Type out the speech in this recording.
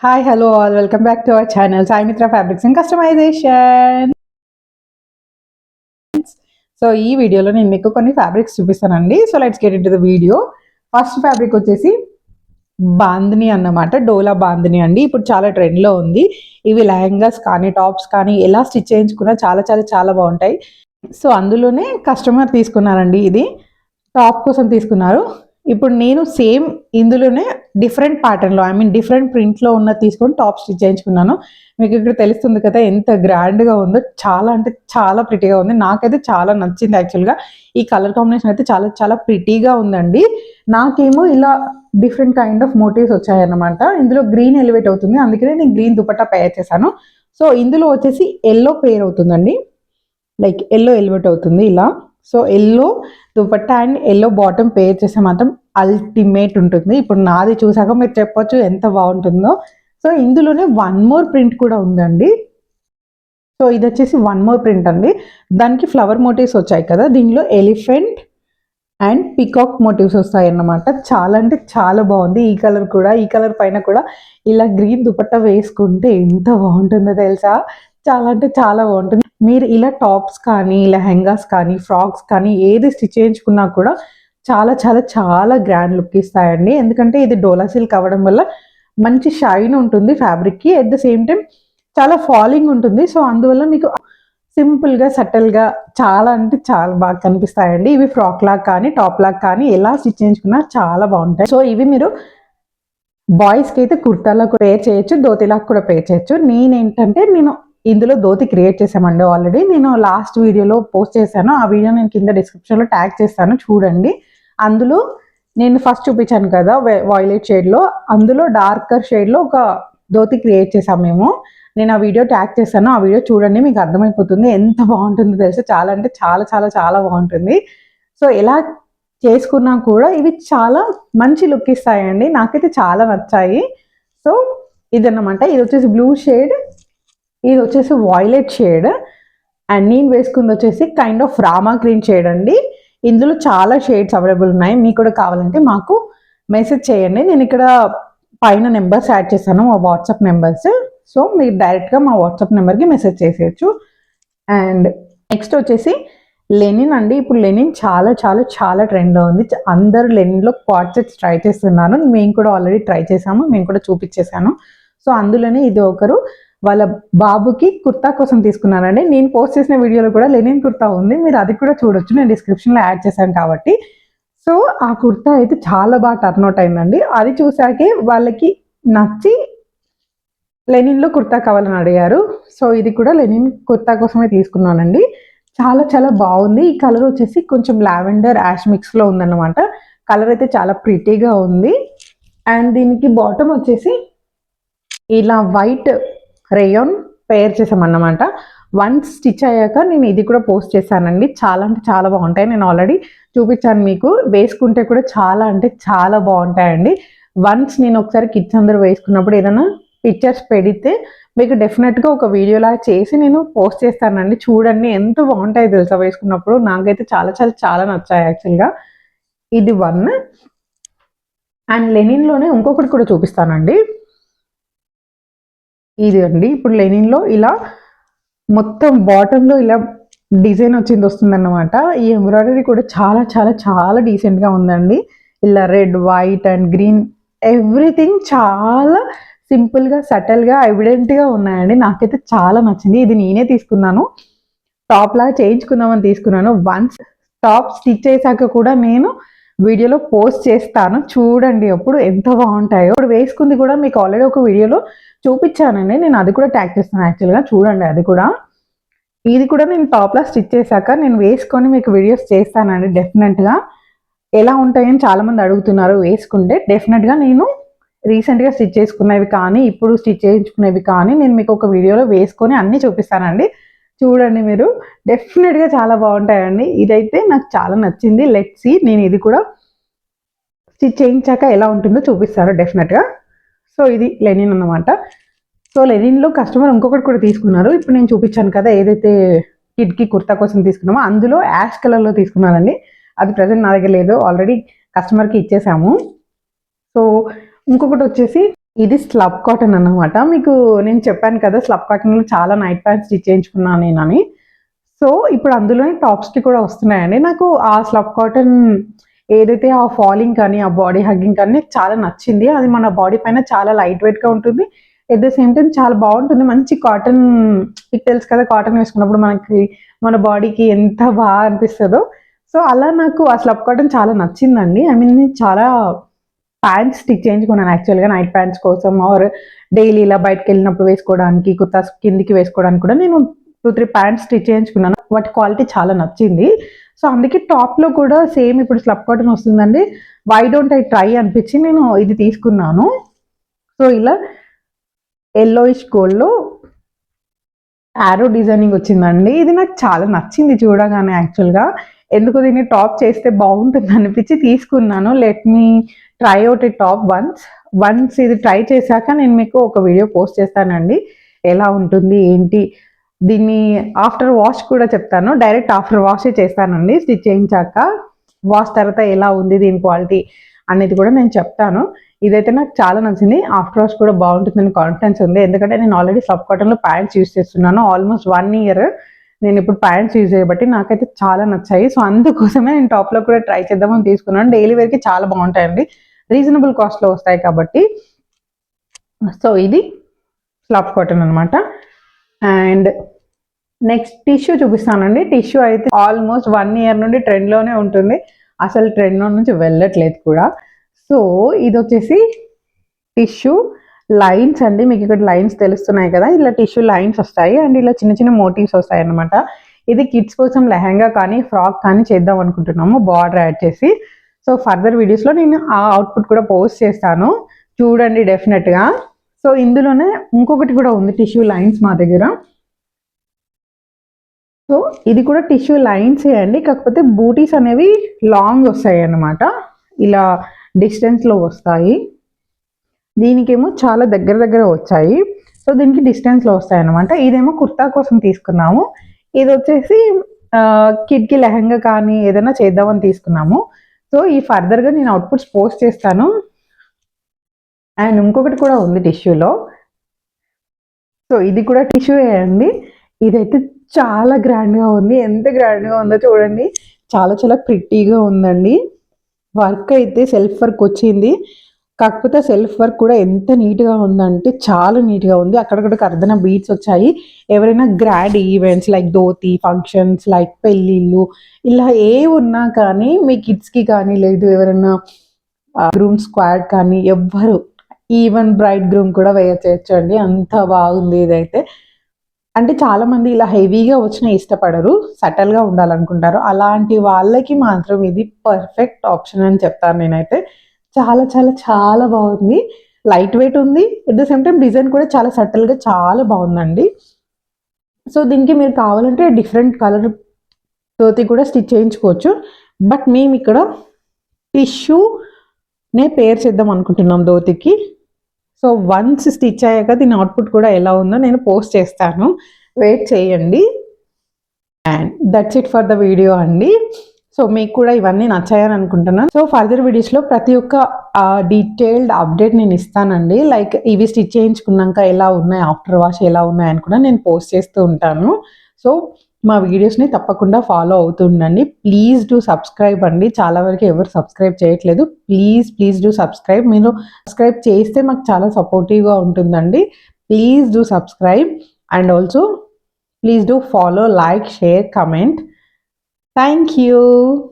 Hi, hello all. Welcome back to our channel, Sai Mitra Fabrics and Customization. So ఈ వీడియోలో నేను మీకు కొన్ని ఫ్యాబ్రిక్స్ చూపిస్తానండి. So let's get into the video. First fabric వచ్చేసి బాందిని అన్నమాట. డోలా బాందిని అండి. ఇప్పుడు చాలా ట్రెండ్లో ఉంది. ఇవి లెహంగాస్ కానీ టాప్స్ కానీ ఎలా స్టిచ్ చేయించుకున్నా చాలా చాలా చాలా బాగుంటాయి. సో అందులోనే కస్టమర్ తీసుకున్నారండి. ఇది టాప్ కోసం తీసుకున్నారు. ఇప్పుడు నేను సేమ్ ఇందులోనే డిఫరెంట్ ప్యాటర్న్లో డిఫరెంట్ ప్రింట్లో ఉన్న తీసుకొని టాప్ స్టిచ్ చేయించుకున్నాను. మీకు ఇక్కడ తెలుస్తుంది కదా ఎంత గ్రాండ్గా ఉందో. చాలా అంటే చాలా ప్రిటీగా ఉంది. నాకైతే చాలా నచ్చింది యాక్చువల్గా. ఈ కలర్ కాంబినేషన్ అయితే చాలా చాలా ప్రిటీగా ఉందండి. నాకేమో ఇలా డిఫరెంట్ కైండ్ ఆఫ్ మోటివ్స్ వచ్చాయన్నమాట. ఇందులో గ్రీన్ ఎలివేట్ అవుతుంది, అందుకనే నేను గ్రీన్ దుపట్టా పేర్ చేశాను. సో ఇందులో వచ్చేసి ఎల్లో పేర్ అవుతుందండి, లైక్ ఎల్లో ఎలివేట్ అవుతుంది ఇలా. So yellow dupatta and yellow bottom పేర్ చేస్తే మాత్రం అల్టిమేట్ ఉంటుంది. ఇప్పుడు నాది చూసాక మీరు చెప్పొచ్చు ఎంత బాగుంటుందో. సో ఇందులోనే వన్ మోర్ ప్రింట్ కూడా ఉందండి. సో ఇది వచ్చేసి వన్ మోర్ ప్రింట్ అండి. దానికి ఫ్లవర్ మోటివ్స్ వచ్చాయి కదా, దీనిలో ఎలిఫెంట్ అండ్ పికాక్ మోటివ్స్ వస్తాయి అన్నమాట. చాలా అంటే చాలా బాగుంది. ఈ కలర్ కూడా, ఈ కలర్ పైన కూడా ఇలా గ్రీన్ దుపట్టా వేసుకుంటే ఎంత బాగుంటుందో తెలుసా. చాలా అంటే చాలా బాగుంటుంది. మీరు ఇలా టాప్స్ కానీ లెహంగాస్ కానీ ఫ్రాక్స్ కానీ ఏది స్టిచ్ చేయించుకున్నా కూడా చాలా చాలా చాలా గ్రాండ్ లుక్ ఇస్తాయండి. ఎందుకంటే ఇది డోలా సిల్క్ అవ్వడం వల్ల మంచి షైన్ ఉంటుంది ఫ్యాబ్రిక్కి. అట్ ద సేమ్ టైం చాలా ఫాలింగ్ ఉంటుంది. సో అందువల్ల మీకు సింపుల్గా సటిల్గా చాలా అంటే చాలా బాగా కనిపిస్తాయండి. ఇవి ఫ్రాక్ లాగా కానీ టాప్ లాగా కానీ ఎలా స్టిచ్ చేయించుకున్నా చాలా బాగుంటాయి. సో ఇవి మీరు బాయ్స్కి అయితే కుర్తాలో పేర్ చేయొచ్చు, ధోతిలాగా కూడా పేర్ చేయొచ్చు. నేను ఇందులో ధోతి క్రియేట్ చేసామండి ఆల్రెడీ. నేను లాస్ట్ వీడియోలో పోస్ట్ చేశాను. ఆ వీడియో నేను కింద డిస్క్రిప్షన్లో ట్యాగ్ చేస్తాను, చూడండి. అందులో నేను ఫస్ట్ చూపించాను కదా వాయిలెట్ షేడ్లో, అందులో డార్కర్ షేడ్లో ఒక ధోతి క్రియేట్ చేసాం మేము. నేను ఆ వీడియో ట్యాగ్ చేస్తాను, ఆ వీడియో చూడండి, మీకు అర్థమైపోతుంది ఎంత బాగుంటుందో తెలుసు. చాలా అంటే చాలా చాలా చాలా బాగుంటుంది. సో ఎలా చేసుకున్నా కూడా ఇవి చాలా మంచి లుక్ ఇస్తాయండి. నాకైతే చాలా నచ్చాయి. సో ఇదన్నమాట. ఇది వచ్చేసి బ్లూ షేడ్, ఇది వచ్చేసి వాయిలెట్ షేడ్, అండ్ నేను వేసుకుంది వచ్చేసి kind of Rama green shade అండి. ఇందులో చాలా షేడ్స్ అవైలబుల్ ఉన్నాయి. మీకు కూడా కావాలంటే మాకు మెసేజ్ చేయండి. నేను ఇక్కడ పైన నెంబర్స్ యాడ్ చేస్తాను, మా వాట్సాప్ నెంబర్స్. సో మీరు డైరెక్ట్గా మా వాట్సాప్ నెంబర్కి మెసేజ్ చేసేయచ్చు. అండ్ నెక్స్ట్ వచ్చేసి లెనిన్ అండి. ఇప్పుడు లెనిన్ చాలా చాలా చాలా ట్రెండ్లో ఉంది. అందరూ లెనిన్లో క్వాడ్ సెట్స్ ట్రై చేస్తున్నారు. మేము కూడా ఆల్రెడీ ట్రై చేసాము, మేము కూడా చూపించేసాను. సో అందులోనే ఇది ఒకరు వాళ్ళ బాబుకి కుర్తా కోసం తీసుకున్నానండి. నేను పోస్ట్ చేసిన వీడియోలో కూడా లెనిన్ కుర్తా ఉంది, మీరు అది కూడా చూడొచ్చు, నేను డిస్క్రిప్షన్లో యాడ్ చేశాను కాబట్టి. సో ఆ కుర్తా అయితే చాలా బాగా టర్న్అవుట్ అయిందండి. అది చూసాకే వాళ్ళకి నచ్చి లెనిన్లో కుర్తా కావాలని అడిగారు. సో ఇది కూడా లెనిన్ కుర్తా కోసమే తీసుకున్నానండి. చాలా చాలా బాగుంది. ఈ కలర్ వచ్చేసి కొంచెం లావెండర్ యాష్ మిక్స్లో ఉందన్నమాట. కలర్ అయితే చాలా ప్రిటీగా ఉంది. అండ్ దీనికి బాటమ్ వచ్చేసి ఇలా వైట్ రేయాన్ పేర్ చేసామన్నమాట. వన్స్ స్టిచ్ అయ్యాక నేను ఇది కూడా పోస్ట్ చేశానండి. చాలా అంటే చాలా బాగుంటాయి. నేను ఆల్రెడీ చూపించాను మీకు. వేసుకుంటే కూడా చాలా అంటే చాలా బాగుంటాయండి. వన్స్ నేను ఒకసారి కిడ్స్ అందరూ వేసుకున్నప్పుడు ఏదైనా పిక్చర్స్ పెడితే మీకు డెఫినెట్గా ఒక వీడియోలా చేసి నేను పోస్ట్ చేస్తానండి. చూడండి ఎంత బాగుంటాయి తెలుసా వేసుకున్నప్పుడు. నాకైతే చాలా చాలా చాలా నచ్చాయి యాక్చువల్గా. ఇది వన్. అండ్ లెనిన్లోనే ఇంకొకటి కూడా చూపిస్తానండి. ఇది అండి. ఇప్పుడు లెనిన్లో ఇలా మొత్తం బాటంలో ఇలా డిజైన్ వచ్చింది వస్తుందన్నమాట. ఈ ఎంబ్రాయిడరీ కూడా చాలా చాలా చాలా డీసెంట్గా ఉందండి. ఇలా red, white and green everything చాలా సింపుల్గా సటల్గా ఎవిడెంట్గా ఉన్నాయండి. నాకైతే చాలా నచ్చింది. ఇది నేనే తీసుకున్నాను, టాప్ లాగా చేయించుకుందామని తీసుకున్నాను. వన్స్ టాప్ స్టిచ్ చేశాక కూడా నేను వీడియోలో పోస్ట్ చేస్తాను, చూడండి అప్పుడు ఎంత బాగుంటాయో. ఇప్పుడు వేసుకుంది కూడా మీకు ఆల్రెడీ ఒక వీడియోలో చూపించానండి, నేను అది కూడా ట్యాగ్ చేస్తాను యాక్చువల్గా, చూడండి అది కూడా. ఇది కూడా నేను టాప్లా స్టిచ్ చేశాక నేను వేసుకొని మీకు వీడియోస్ చేస్తానండి డెఫినెట్గా. ఎలా ఉంటాయని చాలామంది అడుగుతున్నారు వేసుకుంటే. డెఫినెట్గా నేను రీసెంట్గా స్టిచ్ చేసుకునేవి కానీ ఇప్పుడు స్టిచ్ చేయించుకునేవి కానీ నేను మీకు ఒక వీడియోలో వేసుకొని అన్నీ చూపిస్తానండి. చూడండి మీరు, డెఫినెట్గా చాలా బాగుంటాయండి. ఇదైతే నాకు చాలా నచ్చింది. లెట్స్ సీ, నేను ఇది కూడా స్టిచ్ చేయించాక ఎలా ఉంటుందో చూపిస్తాను డెఫినెట్గా. సో ఇది లెనిన్ అన్నమాట. సో లెనిన్లో కస్టమర్ ఇంకొకటి కూడా తీసుకున్నారు. ఇప్పుడు నేను చూపించాను కదా ఏదైతే కిడ్కి కుర్తా కోసం తీసుకున్నామో అందులో యాష్ కలర్లో తీసుకున్నానండి. అది ప్రజెంట్ నా దగ్గర లేదు, ఆల్రెడీ కస్టమర్కి ఇచ్చేసాము. సో ఇంకొకటి వచ్చేసి ఇది స్లబ్ కాటన్ అన్నమాట. మీకు నేను చెప్పాను కదా స్లబ్ కాటన్‌లో చాలా నైట్ ప్యాంట్స్ స్టిచ్ చేయించుకున్నాను నేనని. సో, ఇప్పుడు అందులోనే టాప్స్‌కి కూడా వస్తున్నాయండి. నాకు ఆ స్లబ్ కాటన్ ఏదైతే ఆ ఫాలింగ్ కానీ, ఆ బాడీ హగ్గింగ్ కానీ నాకు చాలా నచ్చింది. అది మన బాడీ పైన చాలా లైట్ వెయిట్‌గా ఉంటుంది. ఎట్ ద సేమ్ టైమ్ చాలా బావుంటుంది. మంచి కాటన్ మీకు తెలుసు కదా! కాటన్ వేసుకున్నప్పుడు మనకి మన బాడీకి ఎంత అనిపిస్తదో. సో, అలా నాకు ఆ స్లబ్ కాటన్ చాలా నచ్చిందండి. ఐ మీన్ చాలా ప్యాంట్స్ స్టిచ్ చేయించుకున్నాను యాక్చువల్‌గా నైట్ ప్యాంట్స్ కోసం ఆర్ డైలీ ఇలా బయటికెళ్ళినప్పుడు వేసుకోవడానికి, కుర్తాస్ కిందికి వేసుకోవడానికి కూడా నేను 2, 3 ప్యాంట్స్ స్టిచ్ చేయించుకున్నాను. వాటి క్వాలిటీ చాలా నచ్చింది. సో, అందుకే టాప్‌లో కూడా సేమ్ ఇప్పుడు స్లబ్ కాటన్ వస్తుందండి. వై డోంట్ ఐ ట్రై అనిపించి నేను ఇది తీసుకున్నాను. సో, ఇలా యెల్లోయిష్ గోల్డ్‌లో యారో డిజైనింగ్ వచ్చిందండి. ఇది నాకు చాలా నచ్చింది చూడగానే యాక్చువల్‌గా. ఎందుకో దీన్ని టాప్ చేస్తే బాగుంటుంది అనిపించి తీసుకున్నాను. లెట్ మీ ట్రై ఔట్ ఎ టాప్ వన్స్. వన్స్ ఇది ట్రై చేశాక నేను మీకు ఒక వీడియో పోస్ట్ చేస్తానండి. ఎలా ఉంటుంది ఏంటి? దీన్ని ఆఫ్టర్ వాష్ కూడా చెప్తాను. డైరెక్ట్ ఆఫ్టర్ వాషే చేస్తానండి స్టిచ్ చేయించాక. వాష్ తర్వాత ఎలా ఉంది దీని క్వాలిటీ అనేది కూడా నేను చెప్తాను. ఇదైతే నాకు చాలా నచ్చింది. ఆఫ్టర్ వాష్ కూడా బాగుంటుందని కాన్ఫిడెన్స్ ఉంది. ఎందుకంటే నేను ఆల్రెడీ సబ్ కాటన్‌లో ప్యాంట్స్ యూజ్ చేస్తున్నాను. ఆల్మోస్ట్ 1 ఇయర్ నేను ఇప్పుడు ప్యాంట్స్ యూజ్ చేయబట్టి నాకైతే చాలా నచ్చాయి. సో, అందుకోసమే నేను టాప్‌లో కూడా ట్రై చేద్దామని తీసుకున్నాను. డైలీ వేర్‌కి చాలా బాగుంటాయండి. రీజనబుల్ కాస్ట్‌లో వస్తాయి కాబట్టి. సో, ఇది స్లబ్ కాటన్ అనమాట. అండ్ నెక్స్ట్ టిష్యూ చూపిస్తానండి. టిష్యూ అయితే ఆల్మోస్ట్ 1 ఇయర్ నుండి ట్రెండ్‌లోనే ఉంటుంది. అసలు ట్రెండ్‌లో నుంచి వెళ్ళట్లేదు కూడా. సో, ఇదొచ్చేసి టిష్యూ లైన్స్ అండి. మీకు ఇక్కడ లైన్స్ తెలుస్తున్నాయి కదా! ఇలా టిష్యూ లైన్స్ వస్తాయి. అండ్ ఇలా చిన్న చిన్న మోటివ్స్ వస్తాయన్నమాట. ఇది కిడ్స్ కోసం లెహెంగా కానీ, ఫ్రాక్ కానీ చేద్దాం అనుకుంటున్నాము బార్డర్ యాడ్ చేసి. సో, ఫర్దర్ వీడియోస్‌లో నేను ఆ అవుట్‌పుట్ కూడా పోస్ట్ చేస్తాను. చూడండి డెఫినెట్‌గా. సో, ఇందులోనే ఇంకొకటి కూడా ఉంది టిష్యూ లైన్స్ మా దగ్గర. సో, ఇది కూడా టిష్యూ లైన్సే అండి. కాకపోతే బూటీస్ అనేవి లాంగ్ వస్తాయన్నమాట. ఇలా డిస్టెన్స్‌లో వస్తాయి. దీనికేమో చాలా దగ్గర దగ్గర వచ్చాయి. సో, దీనికి డిస్టెన్స్‌లో వస్తాయన్నమాట. ఇదేమో కుర్తా కోసం తీసుకున్నాము. ఇదొచ్చేసి కిడ్‌కి లెహెంగా కానీ ఏదైనా చేద్దామని తీసుకున్నాము. సో, ఈ ఫర్దర్‌గా నేను అవుట్‌పుట్స్ పోస్ట్ చేస్తాను. అండ్ ఇంకొకటి కూడా ఉంది టిష్యూలో. సో, ఇది కూడా టిష్యూయే అండి. ఇదైతే చాలా గ్రాండ్‌గా ఉంది. ఎంత గ్రాండ్‌గా ఉందో చూడండి. చాలా చాలా ప్రిట్టీగా ఉందండి. వర్క్ అయితే సెల్ఫ్ వర్క్ వచ్చింది. కాకపోతే సెల్ఫ్ వర్క్ కూడా ఎంత నీట్‌గా ఉందంటే చాలా నీట్‌గా ఉంది. అక్కడక్కడ కర్దన బీడ్స్ వచ్చాయి. ఎవరైనా grand events like dhoti, functions like పెళ్ళిళ్ళు ఇలా ఏవున్నా కానీ మీ కిడ్స్‌కి కానీ లేదు ఎవరైనా గ్రూమ్ స్క్వాడ్ కానీ ఎవ్వరు ఈవెన్ బ్రైడ్ గ్రూమ్ కూడా వేయచేయొచ్చండి. అంత బాగుంది ఇదైతే. అంటే చాలామంది ఇలా హెవీగా వచ్చినా ఇష్టపడరు. సటిల్‌గా ఉండాలనుకుంటారు. అలాంటి వాళ్ళకి మాత్రం ఇది పర్ఫెక్ట్ ఆప్షన్ అని చెప్తాను నేనైతే. చాలా చాలా చాలా బాగుంది. లైట్ వెయిట్ ఉంది. At the same time design కూడా చాలా సటిల్‌గా చాలా బాగుందండి. సో, దీనికి మీరు కావాలంటే డిఫరెంట్ కలర్ తోటి కూడా స్టిచ్ చేయించుకోవచ్చు. బట్ మేమిక్కడ టిష్యూనే పేర్ చేద్దాం అనుకుంటున్నాం ధోతికి. సో, వన్స్ స్టిచ్ అయ్యాక దీని అవుట్‌పుట్ కూడా ఎలా ఉందో నేను పోస్ట్ చేస్తాను. వెయిట్ చేయండి. And that's it for the video అండి. సో, మీకు కూడా ఇవన్నీ నచ్చాయని అనుకుంటున్నాను. సో, ఫర్దర్ వీడియోస్‌లో ప్రతి ఒక్క డీటెయిల్డ్ అప్డేట్ నేను ఇస్తానండి. లైక్ ఇవి స్టిచ్ చేయించుకున్నాక ఎలా ఉన్నాయి, ఆఫ్టర్ వాష్ ఎలా ఉన్నాయని కూడా నేను పోస్ట్ చేస్తూ ఉంటాను. సో, మా వీడియోస్‌ని తప్పకుండా ఫాలో అవుతూ ఉండండి. ప్లీజ్ డూ సబ్స్క్రైబ్ అండి. చాలా వరకు ఎవరు సబ్స్క్రైబ్ చేయట్లేదు. Please do subscribe. మీరు సబ్స్క్రైబ్ చేస్తే మాకు చాలా సపోర్టివ్‌గా ఉంటుందండి. Please do subscribe and also please do follow, like, share, comment. Thank you.